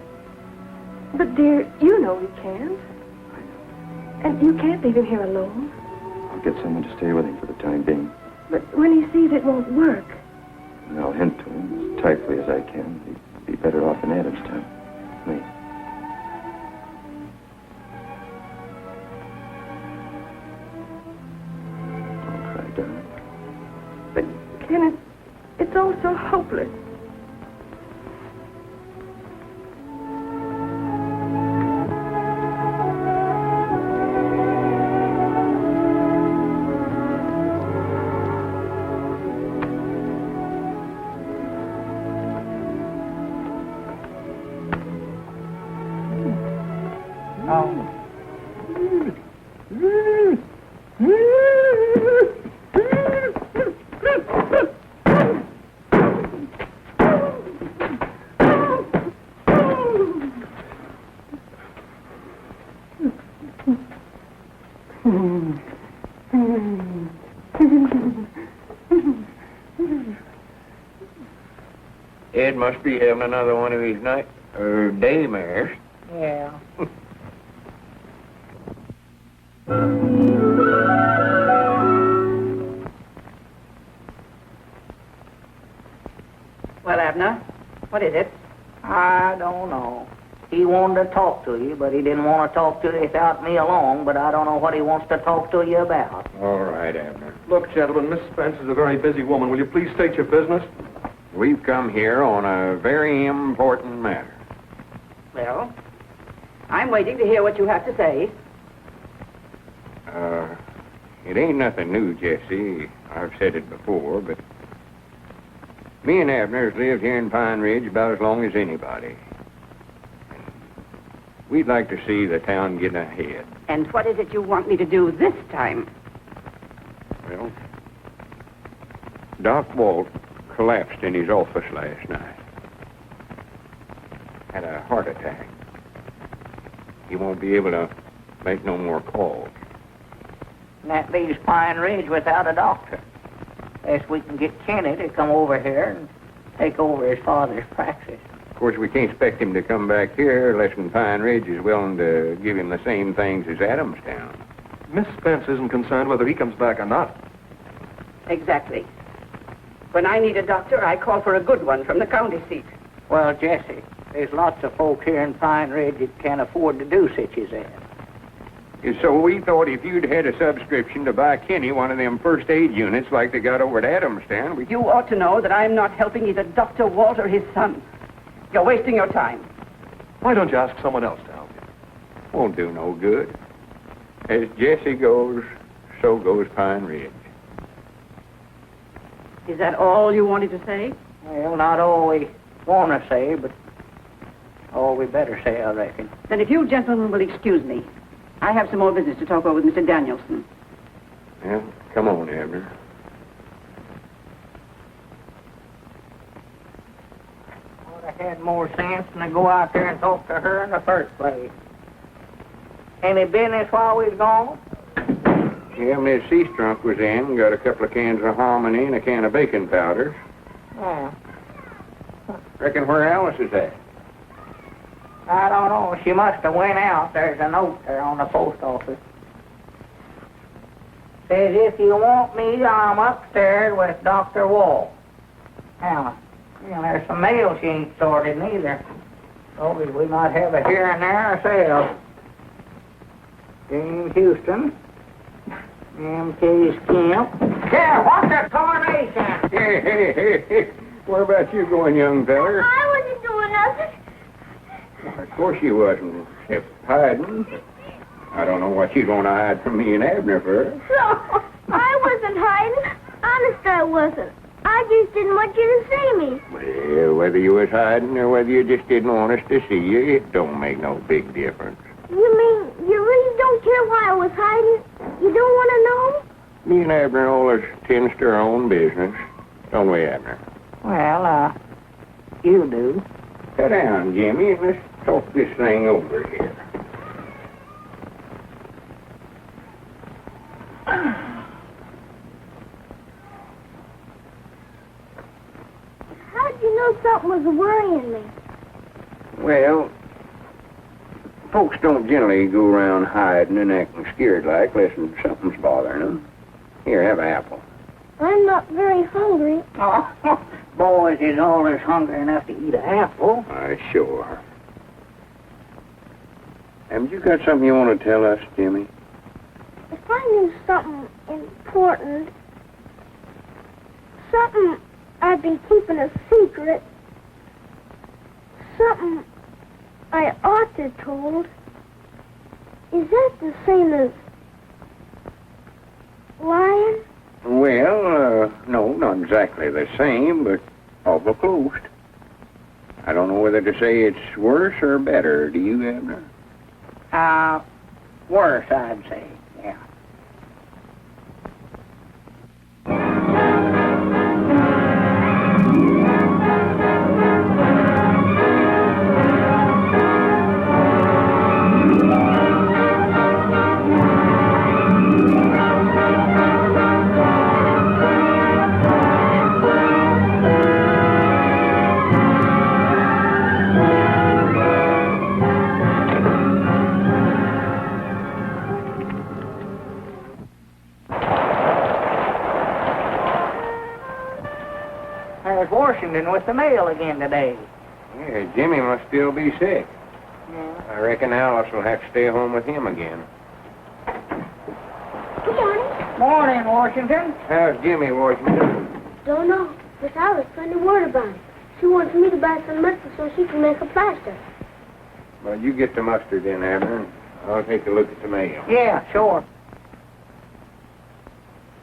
But, dear, you know he can't. And you can't leave him here alone. I'll get someone to stay with him for the time being. But when he sees it won't work. And I'll hint to him as tightly as I can. He'd be better off in Adamstown. Me. Don't cry, darling. But, Kenneth, it's all so hopeless. Ed must be having another one of his night or daymares. Yeah. Well, Abner, what is it? I don't know. He wanted to talk to you, but he didn't want to talk to you without me along, but I don't know what he wants to talk to you about. All right, Abner. Look, gentlemen, Miss Spence is a very busy woman. Will you please state your business? We've come here on a very important matter. Well, I'm waiting to hear what you have to say. It ain't nothing new, Jesse. I've said it before, but me and Abner's lived here in Pine Ridge about as long as anybody. We'd like to see the town get ahead. And what is it you want me to do this time? Well, Doc Walt collapsed in his office last night. Had a heart attack. He won't be able to make no more calls. And that leaves Pine Ridge without a doctor. Unless we can get Kenneth to come over here and take over his father's practice. Of course, we can't expect him to come back here unless Pine Ridge is willing to give him the same things as Adamstown. Miss Spence isn't concerned whether he comes back or not. Exactly. When I need a doctor, I call for a good one from the county seat. Well, Jesse, there's lots of folk here in Pine Ridge that can't afford to do such as that. So we thought if you'd had a subscription to buy Kenny one of them first aid units like they got over at Adamstown, we... You ought to know that I'm not helping either Dr. Walt or his son. You're wasting your time. Why don't you ask someone else to help you? Won't do no good. As Jesse goes, so goes Pine Ridge. Is that all you wanted to say? Well, not all we want to say, but all we better say, I reckon. Then if you gentlemen will excuse me, I have some more business to talk over with Mr. Danielson. Well, come on, Abner. Ought to had more sense than to go out there and talk to her in the first place. Any business while we've gone? Yeah, Miss Seastrunk was in, got a couple of cans of hominy and a can of baking powder. Yeah. Reckon where Alice is at? I don't know. She must have went out. There's a note there on the post office. Says, if you want me, I'm upstairs with Dr. Walt. Now, there's some mail she ain't sorted neither. So we might have a here and there ourselves. James Houston. M.K. Skimp. Yeah, what's the coronation? Hey. Where about you going, young feller? I wasn't doing nothing. Of course you wasn't, except hiding. I don't know what you'd want to hide from me and Abner for. No, I wasn't hiding. Honest, I wasn't. I just didn't want you to see me. Well, whether you was hiding or whether you just didn't want us to see you, it don't make no big difference. You mean you really don't care why I was hiding? You don't want to know? Me and Abner always tends to our own business. Don't we, Abner? Well, you do. Sit down, Jimmy, and let's talk this thing over here. How'd you know something was worrying me? Well, Folks don't generally go around hiding and acting scared like, unless something's bothering them. Here, have an apple. I'm not very hungry. Oh, boys is always hungry enough to eat an apple. Sure. Haven't you got something you want to tell us, Jimmy? If I knew something important, something I've been keeping a secret, something I ought to have told, is that the same as lying? Well, no, not exactly the same, but awful close. I don't know whether to say it's worse or better. Do you, Abner? Worse, I'd say, yeah. There's Washington with the mail again today. Yeah, Jimmy must still be sick. Yeah. I reckon Alice will have to stay home with him again. Good morning. Morning, Washington. How's Jimmy, Washington? Don't know. Miss Alice sent a word about it. She wants me to buy some mustard so she can make a plaster. Well, you get the mustard in, Abner, and I'll take a look at the mail. Yeah, sure.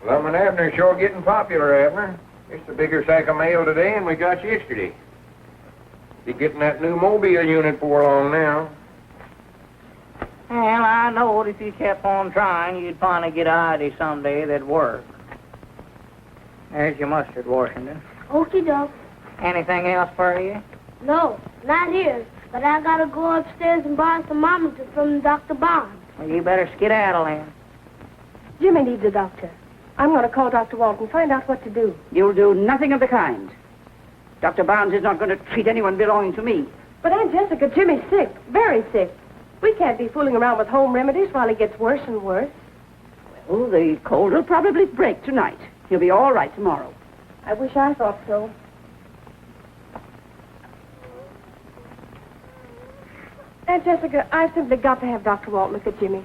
Lum and Abner sure getting popular, Abner. It's a bigger sack of mail today than we got yesterday. Be getting that new mobile unit for long now. Well, I knowed if you kept on trying, you'd finally get an idea someday that'd work. There's your mustard, Washington. Okie doke. Anything else for you? No, not here. But I gotta go upstairs and buy some thermometer from Dr. Bond. Well, you better skedaddle then. Jimmy needs a doctor. I'm going to call Dr. Walton and find out what to do. You'll do nothing of the kind. Dr. Barnes is not going to treat anyone belonging to me. But Aunt Jessica, Jimmy's sick, very sick. We can't be fooling around with home remedies while he gets worse and worse. Well, the cold will probably break tonight. He'll be all right tomorrow. I wish I thought so. Aunt Jessica, I've simply got to have Dr. Walton look at Jimmy.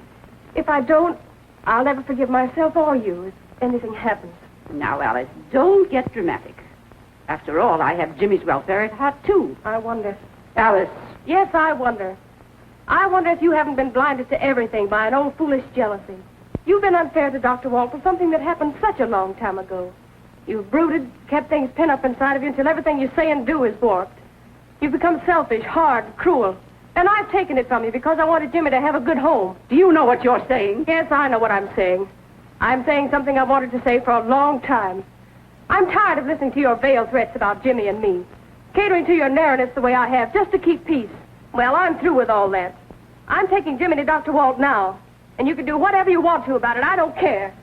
If I don't, I'll never forgive myself or you if anything happens. Now, Alice, don't get dramatic. After all, I have Jimmy's welfare at heart, too. I wonder. Alice. Yes, I wonder. I wonder if you haven't been blinded to everything by an old foolish jealousy. You've been unfair to Dr. Walton for something that happened such a long time ago. You've brooded, kept things pent up inside of you until everything you say and do is warped. You've become selfish, hard, cruel. And I've taken it from you because I wanted Jimmy to have a good home. Do you know what you're saying? Yes, I know what I'm saying. I'm saying something I've wanted to say for a long time. I'm tired of listening to your veiled threats about Jimmy and me. Catering to your narrowness the way I have, just to keep peace. Well, I'm through with all that. I'm taking Jimmy to Dr. Walt now. And you can do whatever you want to about it. I don't care.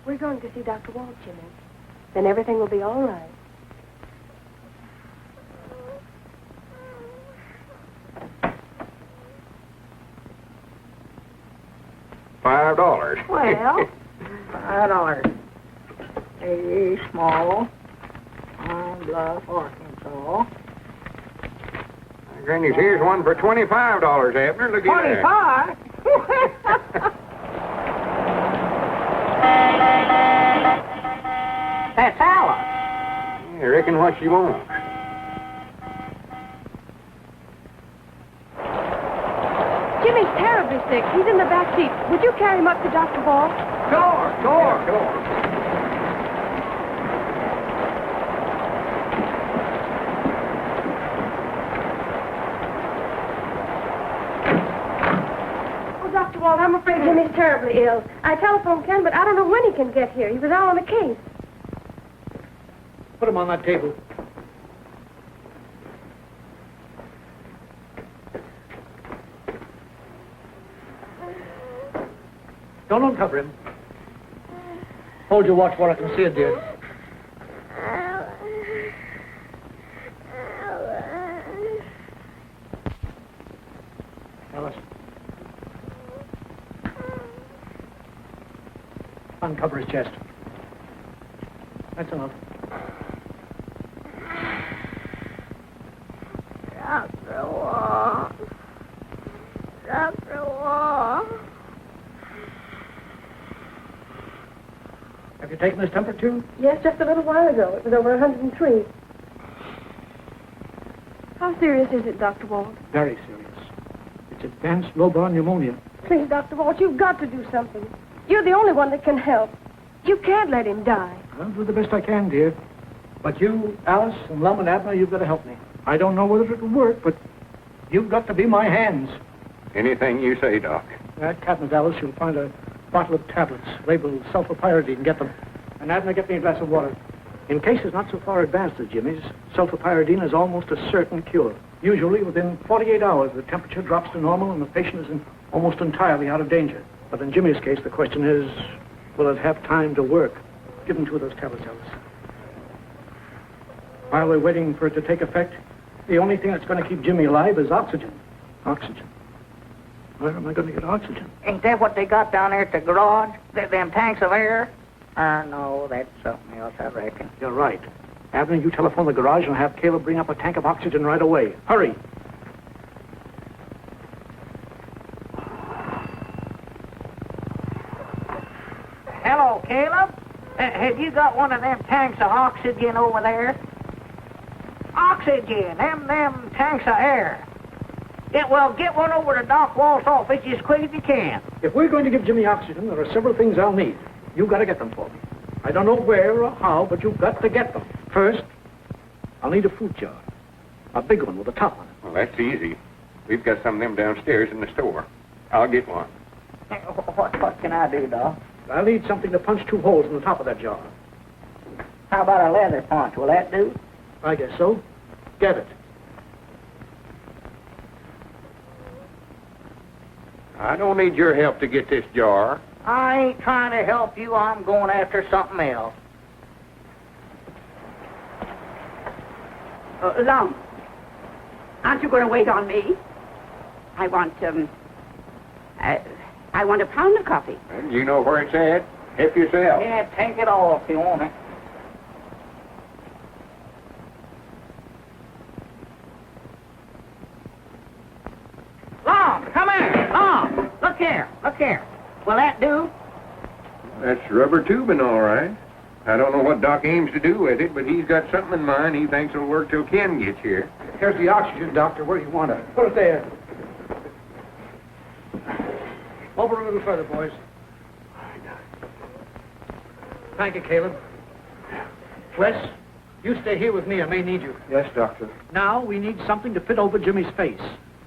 We're going to see Dr. Walt, Jimmy. Then everything will be all right. $5. Well, $5. A small, Pine Bluff, Arkansas. Granny's here's one for $25, Abner. Look at that. 25? That's Alice. I reckon what she wants. Jimmy's terribly sick. He's in the back seat. Would you carry him up to Dr. Ball? Sure. Dr. Walt, I'm afraid Jimmy's terribly ill. I telephoned Ken, but I don't know when he can get here. He was out on the case. Put him on that table. Don't uncover him. Hold your watch while I can see it, dear. Uncover his chest. That's enough. Dr. Wall. Dr. Wall. Have you taken his temperature? Yes, just a little while ago. It was over 103. How serious is it, Dr. Walt? Very serious. It's advanced lobar pneumonia. Please, Dr. Walt, you've got to do something. You're the only one that can help. You can't let him die. I'll do the best I can, dear. But you, Alice, and Lum and Abner, you've got to help me. I don't know whether it'll work, but you've got to be my hands. Anything you say, Doc. That cabinet, Alice, you'll find a bottle of tablets labeled sulfapyridine. Get them. And Abner, get me a glass of water. In cases not so far advanced as Jimmy's, sulfapyridine is almost a certain cure. Usually, within 48 hours, the temperature drops to normal and the patient is almost entirely out of danger. But in Jimmy's case, the question is, will it have time to work? Give him 2 of those tablets, Alice. While we're waiting for it to take effect, the only thing that's going to keep Jimmy alive is oxygen. Oxygen. Where am I going to get oxygen? Ain't that what they got down there at the garage? Them tanks of air? No, that's something else, I reckon. You're right. Abner, you telephone the garage and have Caleb bring up a tank of oxygen right away. Hurry. Hello, Caleb. Have you got one of them tanks of oxygen over there? Oxygen, them tanks of air. Yeah, well, get one over to Doc Walt's office as quick as you can. If we're going to give Jimmy oxygen, there are several things I'll need. You've got to get them for me. I don't know where or how, but you've got to get them. First, I'll need a fruit jar. A big one with a top on it. Well, that's easy. We've got some of them downstairs in the store. I'll get one. What can I do, Doc? I'll need something to punch 2 holes in the top of that jar. How about a leather punch? Will that do? I guess so. Get it. I don't need your help to get this jar. I ain't trying to help you. I'm going after something else. Lum, aren't you going to wait on me? I want a pound of coffee. Well, you know where it's at. Help yourself. Yeah, take it all if you want it. Long, come here. Long, look here. Look here. Will that do? That's rubber tubing, all right. I don't know what Doc aims to do with it, but he's got something in mind he thinks will work till Ken gets here. Here's the oxygen, Doctor. Where do you want it? Put it there. Over a little further, boys. Thank you, Caleb. Wes, you stay here with me. I may need you. Yes, Doctor. Now we need something to fit over Jimmy's face.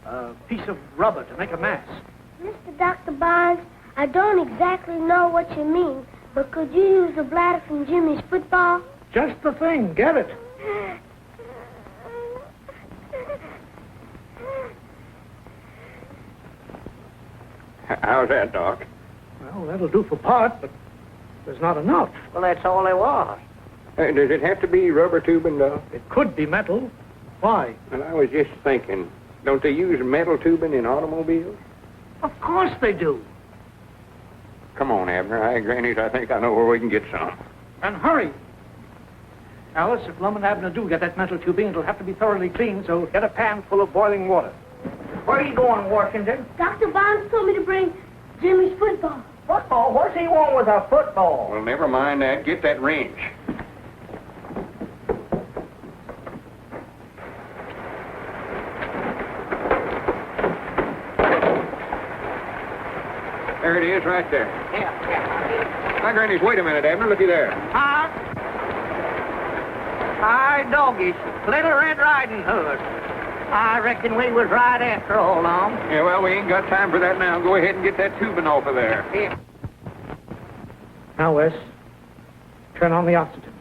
A piece of rubber to make a mask. Mr. Dr. Barnes, I don't exactly know what you mean, but could you use the bladder from Jimmy's football? Just the thing. Get it. How's that, Doc? Well, that'll do for part, but there's not enough. Well, that's all there was. Does it have to be rubber tubing, Doc? It could be metal. Why? Well, I was just thinking, don't they use metal tubing in automobiles? Of course they do. Come on, Abner. Grannies, I think I know where we can get some. And hurry. Alice, if Lum and Abner do get that metal tubing, it'll have to be thoroughly clean, so get a pan full of boiling water. Where are you going, Washington? Dr. Barnes told me to bring Jimmy's football. Football? What's he want with a football? Well, never mind that. Get that wrench. There it is, right there. Yeah. My grannies, wait a minute, Abner. Looky there. Huh? Hi, doggies. Little Red Riding Hood. I reckon we was right after all, Lum. Yeah, well, we ain't got time for that now. Go ahead and get that tubing off of there. Yeah. Now, Wes, turn on the oxygen.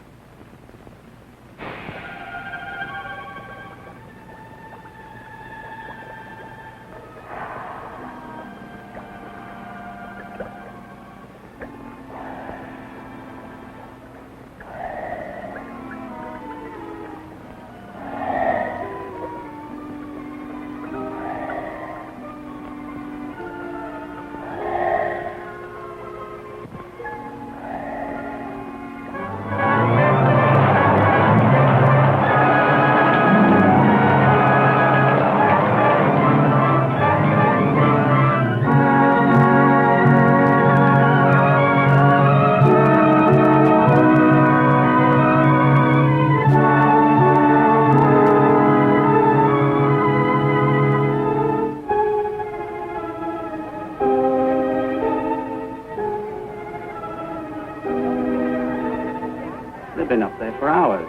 They've been up there for hours.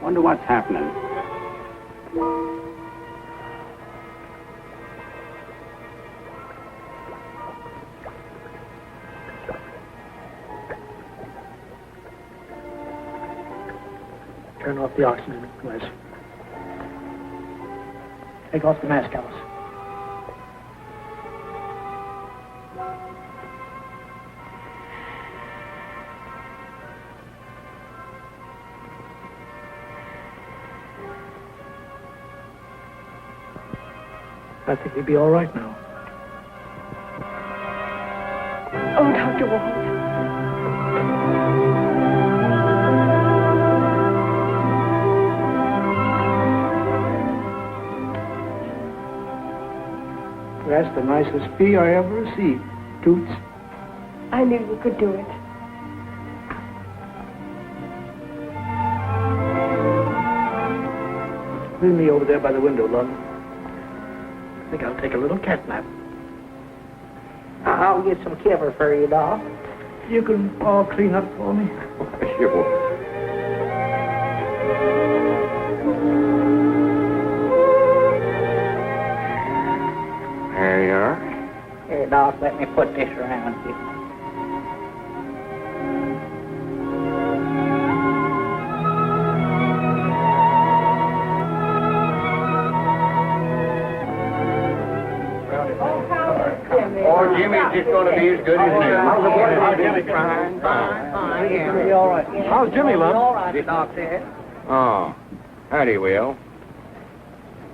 Wonder what's happening. Turn off the oxygen, Wes. Take off the mask, Alice. I think he'll be all right now. Oh, Dr. Walt. That's the nicest fee I ever received, Toots. I knew you could do it. Leave me over there by the window, love. I think I'll take a little cat nap. I'll get some kibber for you, Doc. You can all clean up for me. Sure. There you are. Here, Doc, let me put this around you. Oh, Jimmy's just going to be as good as new. How's the boy? How's Jimmy? Fine. Yeah. Pretty all right. How's Jimmy, Lum? All right, Doc said. Oh, howdy, Will.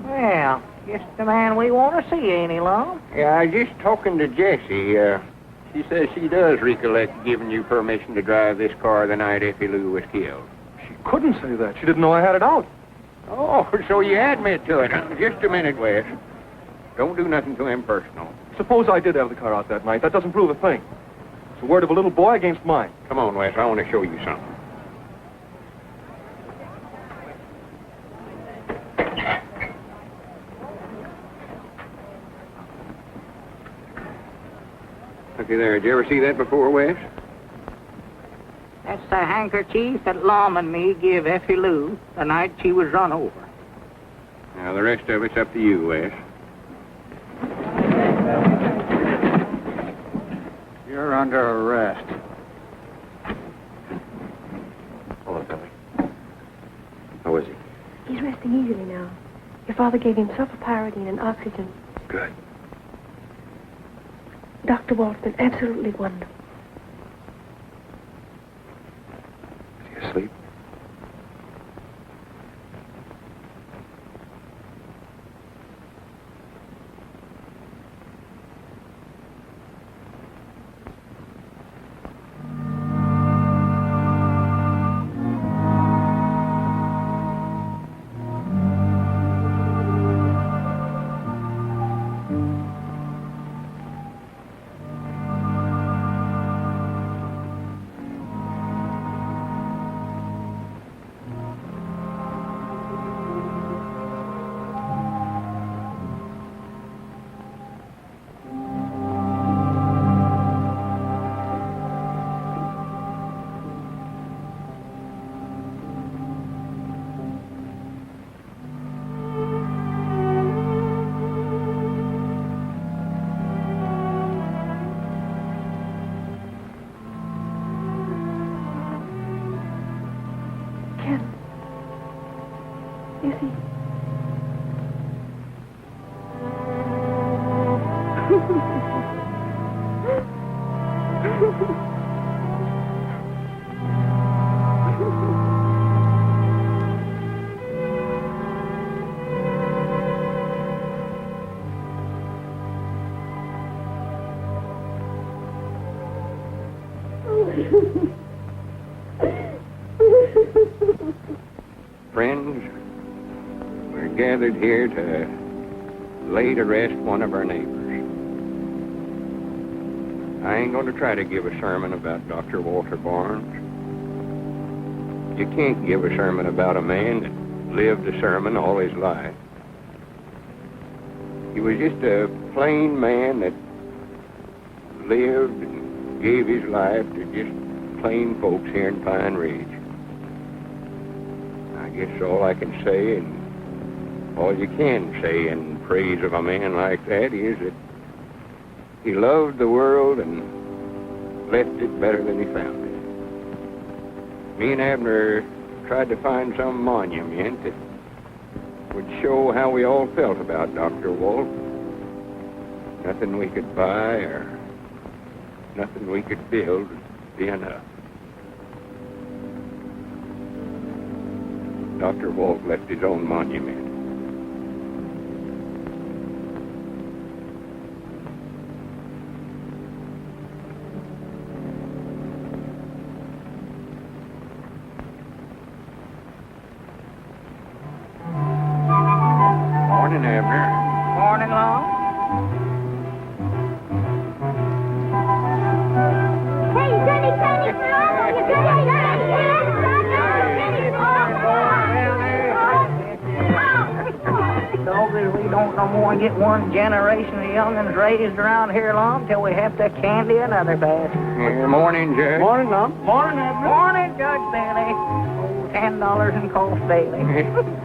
Well, just the man we want to see, ain't he, Lum? Yeah, I was just talking to Jessie. She says she does recollect giving you permission to drive this car the night Effie Lou was killed. She couldn't say that. She didn't know I had it out. Oh, so you admit to it. Just a minute, Wes. Don't do nothing to him personal. Suppose I did have the car out that night. That doesn't prove a thing. It's the word of a little boy against mine. Come on, Wes. I want to show you something. Looky there. Did you ever see that before, Wes? That's the handkerchief that Lum and me give Effie Lou the night she was run over. Now, the rest of it's up to you, Wes. You're under arrest. Hello, Billy. How is he? He's resting easily now. Your father gave him sulfapyridine and oxygen. Good. Dr. Walt's been absolutely wonderful. Is he asleep? Friends, we're gathered here to lay to rest one of our neighbors. I ain't going to try to give a sermon about Dr. Walter Barnes. You can't give a sermon about a man that lived a sermon all his life. He was just a plain man that lived and gave his life to just plain folks here in Pine Ridge. guess all I can say, and all you can say in praise of a man like that, is that he loved the world and left it better than he found it. Me and Abner tried to find some monument that would show how we all felt about Dr. Walt. Nothing we could buy or nothing we could build would be enough. Dr. Walt left his own monument. Morning, Abner. Morning, Long. Hey, Sonny, Sonny, Doggers, we don't no more get one generation of young'uns raised around here long till we have to candy another batch. Morning, Judge. Morning, Lum. Morning, Abner. Morning, Judge Bailey. Oh, $10 in cost daily.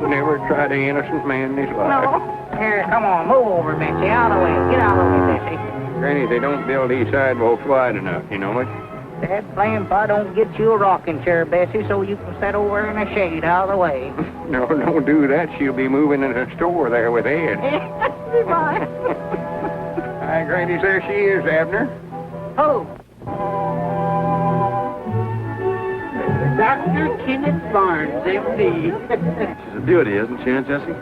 Never tried an innocent man in his life. No. Here, come on, move over, Betsy. Out of the way. Get out of the way, Betsy. Granny, they don't build these sidewalks wide enough, you know it? That blame if I don't get you a rocking chair, Bessie, so you can sit over in the shade out of the way. No, don't do that. She'll be moving in the store there with Ed. Goodbye. Hi, Granny, there she is, Abner. Oh. Dr. Kenneth Barnes, M.D. She's a beauty, isn't she, Aunt Jessie?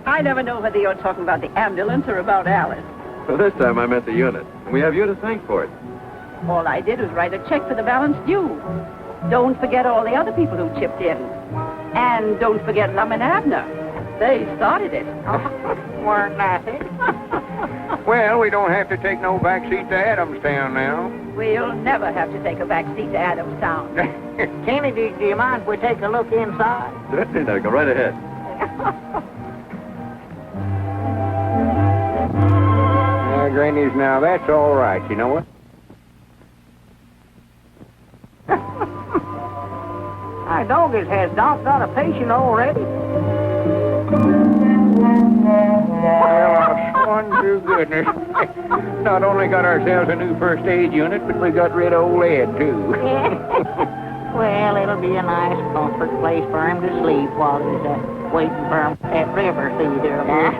I never know whether you're talking about the ambulance or about Alice. Well, this time I meant the unit. We have you to thank for it. All I did was write a check for the balance due. Don't forget all the other people who chipped in. And don't forget Lum and Abner. They started it. Weren't nothing. Well, we don't have to take no back seat to Adamstown now. We'll never have to take a back seat to Adamstown. Kenny, do you mind if we take a look inside? Certainly, now go right ahead. Granny's now, that's all right, you know what? My dog has Doc got a patient already? Well, one true goodness. Not only got ourselves a new first aid unit, but we got rid of old Ed, too. Well, it'll be a nice comfort place for him to sleep while he's waiting for him at river through there.